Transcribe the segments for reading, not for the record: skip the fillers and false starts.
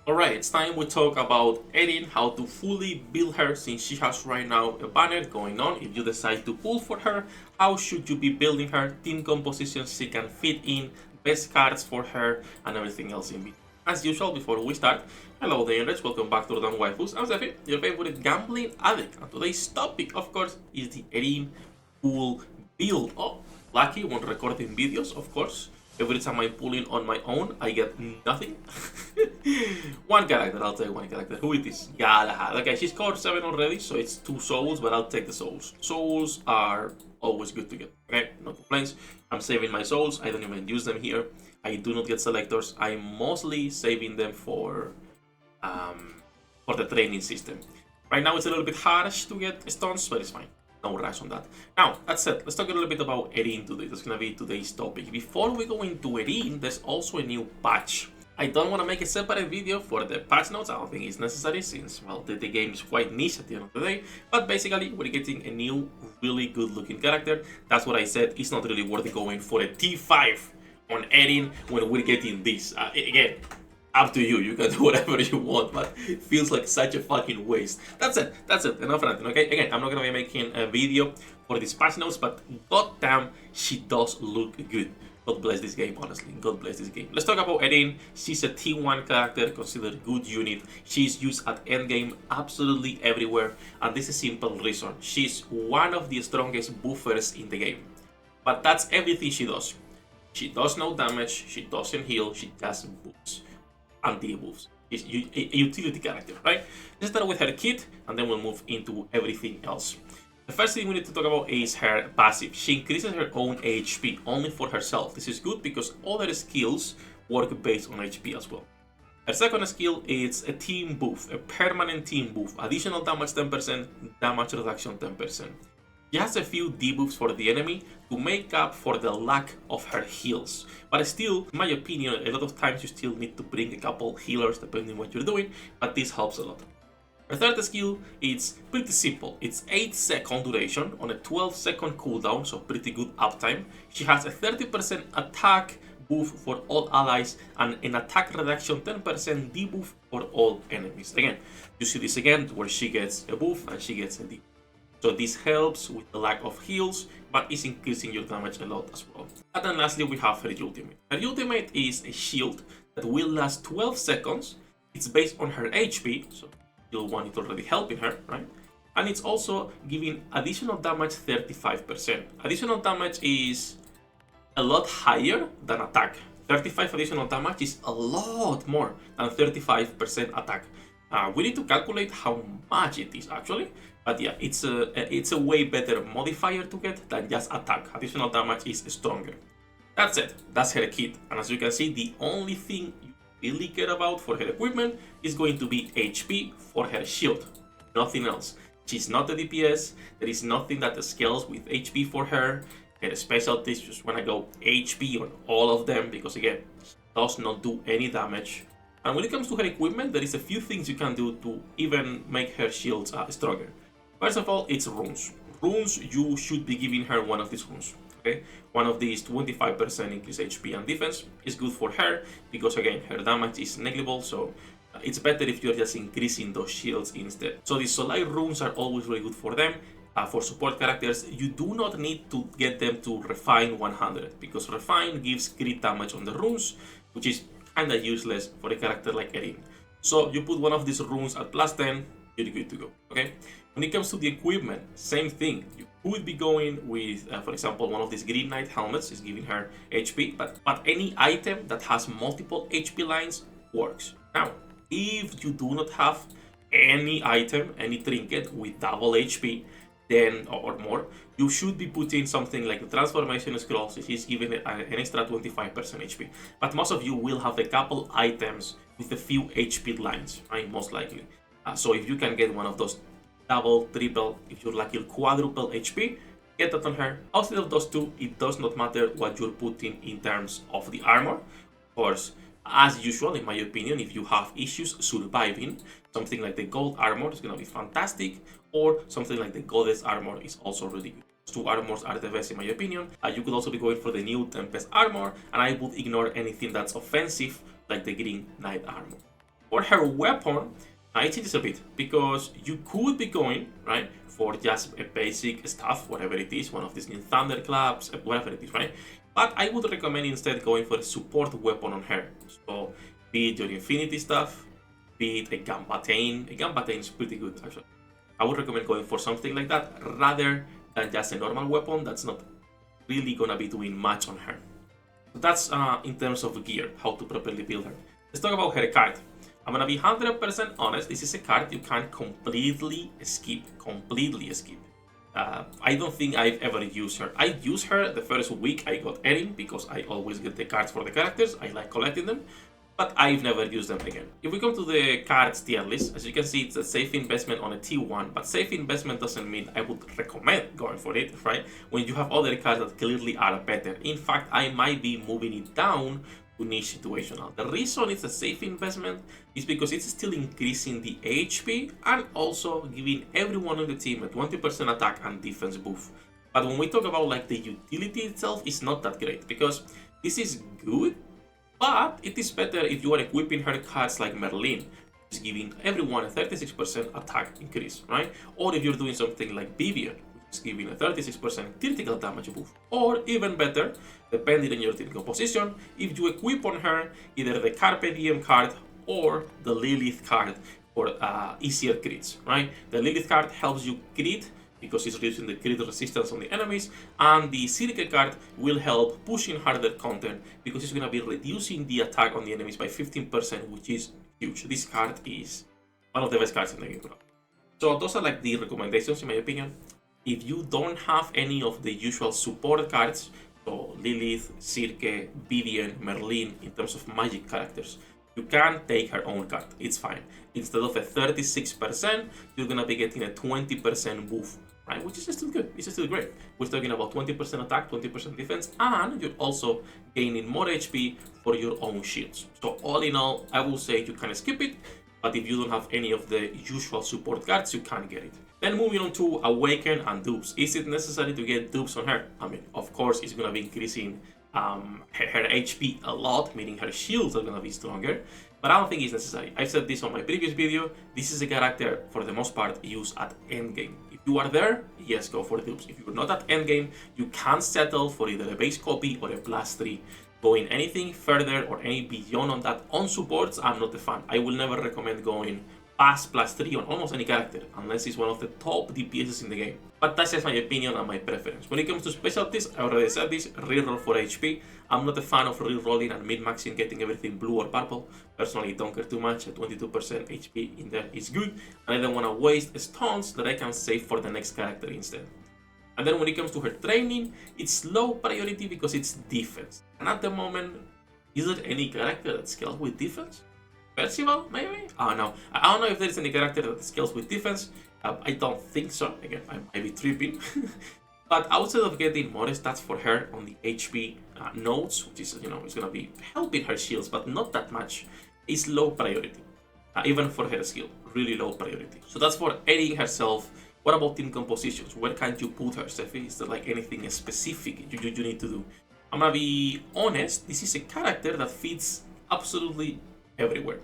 Alright, it's time we talk about Erin, how to fully build her since she has right now a banner going on. If you decide to pull for her, how should you be building her, team compositions she can fit in, best cards for her, and everything else in between. As usual, before we start, hello there, welcome back to the Waifus. I'm Sefhi, your favorite gambling addict, and today's topic, of course, is the Erin full build. Oh, lucky when recording videos, of course. Every time I'm pulling on my own, I get nothing. One character, I'll take one character. Who it is? Galahad. Okay, she's scored 7 already, so it's 2 souls, but I'll take the souls. Souls are always good to get. Okay, no complaints. I'm saving my souls. I don't even use them here. I do not get selectors. I'm mostly saving them for the training system. Right now it's a little bit harsh to get stones, but it's fine. No rush on that. Now, that said, let's talk a little bit about Edin today. That's gonna be today's topic. Before we go into Edin, there's also a new patch. I don't want to make a separate video for the patch notes. I don't think it's necessary since, well, the game is quite niche at the end of the day. But basically, we're getting a new, really good looking character. That's what I said. It's not really worth going for a T5 on Edin when we're getting this. Again, up to you. You can do whatever you want, but it feels like such a fucking waste. That's it. Enough ranting, okay? Again, I'm not gonna be making a video for these patch notes, but goddamn, she does look good. God bless this game, honestly. God bless this game. Let's talk about Erin. She's a T1 character, considered good unit. She's used at endgame absolutely everywhere, and this is a simple reason. She's one of the strongest buffers in the game. But that's everything she does. She does no damage, she doesn't heal, she just buffs. Anti-buffs. She's a utility character, right? Let's start with her kit, and then we'll move into everything else. The first thing we need to talk about is her passive. She increases her own HP only for herself. This is good because other skills work based on HP as well. Her second skill is a team buff, a permanent team buff. Additional damage 10%, damage reduction 10%. She has a few debuffs for the enemy to make up for the lack of her heals. But still, in my opinion, a lot of times you still need to bring a couple healers depending on what you're doing, but this helps a lot. Her third skill is pretty simple. It's 8-second duration on a 12-second cooldown, so pretty good uptime. She has a 30% attack buff for all allies and an attack reduction 10% debuff for all enemies. Again, you see this again where she gets a buff and she gets a debuff. So this helps with the lack of heals, but is increasing your damage a lot as well. And then lastly, we have her ultimate. Her ultimate is a shield that will last 12 seconds. It's based on her HP, so skill 1 is already helping her, right? And it's also giving additional damage 35%. Additional damage is a lot higher than attack. 35 additional damage is a lot more than 35% attack. We need to calculate how much it is actually, but yeah, it's a way better modifier to get than just attack. Additional damage is stronger. That's it. That's her kit, and as you can see, the only thing you really care about for her equipment is going to be HP for her shield. Nothing else. She's not a DPS. There is nothing that scales with HP for her. Her specialties just wanna go HP on all of them because again, she does not do any damage. And when it comes to her equipment, there is a few things you can do to even make her shields stronger. First of all, it's runes. Runes, you should be giving her one of these runes. Okay, one of these 25% increase HP and defense is good for her because again, her damage is negligible, so it's better if you're just increasing those shields instead. So the Solar runes are always really good for them. For support characters, you do not need to get them to Refine 100 because Refine gives crit damage on the runes, which is kinda useless for a character like Erin. So you put one of these runes at plus 10, you're good to go, okay? When it comes to the equipment, same thing. You could be going with, for example, one of these Green Knight helmets is giving her HP, but any item that has multiple HP lines works. Now, if you do not have any item, any trinket with double HP, then or more, you should be putting something like the transformation scrolls, which is giving an extra 25% HP. But most of you will have a couple items with a few HP lines, right? Most likely. So if you can get one of those double, triple, if you're lucky, quadruple HP, get that on her. Outside of those two, it does not matter what you're putting in terms of the armor. Of course, as usual, in my opinion, if you have issues surviving, something like the gold armor is gonna be fantastic, or something like the goddess armor is also really good. Two armors are the best in my opinion. You could also be going for the new Tempest armor, and I would ignore anything that's offensive, like the Green Knight armor. For her weapon, it changes a bit because you could be going, right, for just a basic stuff, whatever it is, one of these new thunderclaps, whatever it is, right? But I would recommend instead going for a support weapon on her. So be it your infinity stuff, be it a Gambatain. A Gambatain is pretty good actually. I would recommend going for something like that rather than just a normal weapon that's not really gonna be doing much on her. So that's in terms of gear, how to properly build her. Let's talk about her card. I'm gonna be 100% honest, this is a card you can completely skip. I don't think I've ever used her. I used her the first week I got Erin because I always get the cards for the characters. I like collecting them, but I've never used them again. If we come to the cards tier list, as you can see, it's a safe investment on a T1, but safe investment doesn't mean I would recommend going for it, right? When you have other cards that clearly are better. In fact, I might be moving it down to niche situational. The reason it's a safe investment is because it's still increasing the HP and also giving everyone on the team a 20% attack and defense buff. But when we talk about like the utility itself, it's not that great because this is good, but it is better if you are equipping her cards like Merlin, which is giving everyone a 36% attack increase, right? Or if you're doing something like Vivian, giving a 36% critical damage buff. Or even better, depending on your team composition, if you equip on her either the Carpe Diem card or the Lilith card for easier crits, right? The Lilith card helps you crit because it's reducing the crit resistance on the enemies, and the Cirque card will help pushing harder content because it's going to be reducing the attack on the enemies by 15%, which is huge. This card is one of the best cards in the game. So those are like the recommendations in my opinion. If you don't have any of the usual support cards, so Lilith, Cirque, Vivian, Merlin, in terms of magic characters, you can take her own card, it's fine. Instead of a 36%, you're gonna be getting a 20% buff, right? Which is still good, it's still great. We're talking about 20% attack, 20% defense, and you're also gaining more HP for your own shields. So all in all, I will say you can skip it, but if you don't have any of the usual support cards, you can't get it. Then moving on to Awaken and dupes. Is it necessary to get dupes on her? I mean, of course, it's gonna be increasing her HP a lot, meaning her shields are gonna be stronger, but I don't think it's necessary. I've said this on my previous video, this is a character, for the most part, used at endgame. If you are there, yes, go for dupes. If you're not at endgame, you can settle for either a base copy or a plus 3. Going anything further or any beyond on that on supports, I'm not a fan. I will never recommend going past plus 3 on almost any character, unless it's one of the top DPSs in the game. But that's just my opinion and my preference. When it comes to specialties, I already said this, reroll for HP. I'm not a fan of rerolling and min-maxing, getting everything blue or purple. Personally, don't care too much, a 22% HP in there is good, and I don't want to waste stones that I can save for the next character instead. And then when it comes to her training, it's low priority because it's defense. And at the moment, is there any character that scales with defense? Percival, maybe? Oh no, I don't know if there's any character that scales with defense. I don't think so. Again, I might be tripping. But outside of getting more stats for her on the HP nodes, which is, it's gonna be helping her shields, but not that much, is low priority. Even for her skill, really low priority. So that's for Edin herself. What about team compositions? Where can you put her, Sefhi? Is there like anything specific you need to do? I'm gonna be honest, this is a character that fits absolutely everywhere.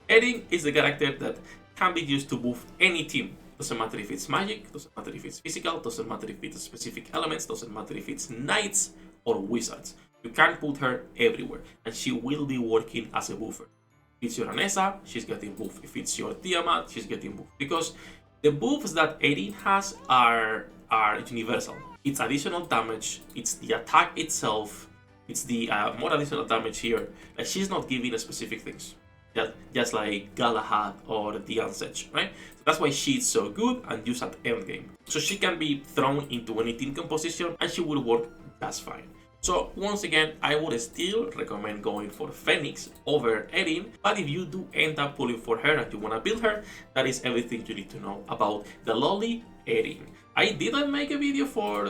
Edin is the character that can be used to buff any team. Doesn't matter if it's magic, doesn't matter if it's physical, doesn't matter if it's specific elements, doesn't matter if it's knights or wizards. You can put her everywhere, and she will be working as a buffer. If it's your Anessa, she's getting buff. If it's your Tiamat, she's getting buff. Because the buffs that Edin has are universal. It's additional damage, it's the attack itself, it's the more additional damage here. Like, she's not giving specific things. Just like Galahad or the Ansech, right? So that's why she's so good and used at endgame. So she can be thrown into any team composition and she will work just fine. So once again, I would still recommend going for Phoenix over Edin, but if you do end up pulling for her and you want to build her, that is everything you need to know about the lowly Edin. I didn't make a video for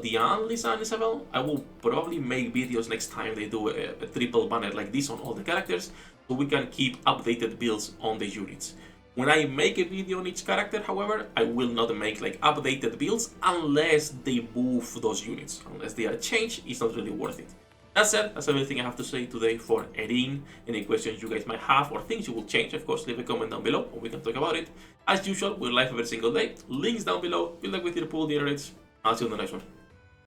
Diane, Lisa, and Isabel. I will probably make videos next time they do a triple banner like this on all the characters, so we can keep updated builds on the units. When I make a video on each character, however, I will not make like updated builds unless they buff those units. Unless they are changed, it's not really worth it. That's it. That's everything I have to say today for Edin. Any questions you guys might have or things you will change, of course, leave a comment down below and we can talk about it. As usual, we're live every single day. Links down below. Good luck with your pool, dear. I'll see you on the next one.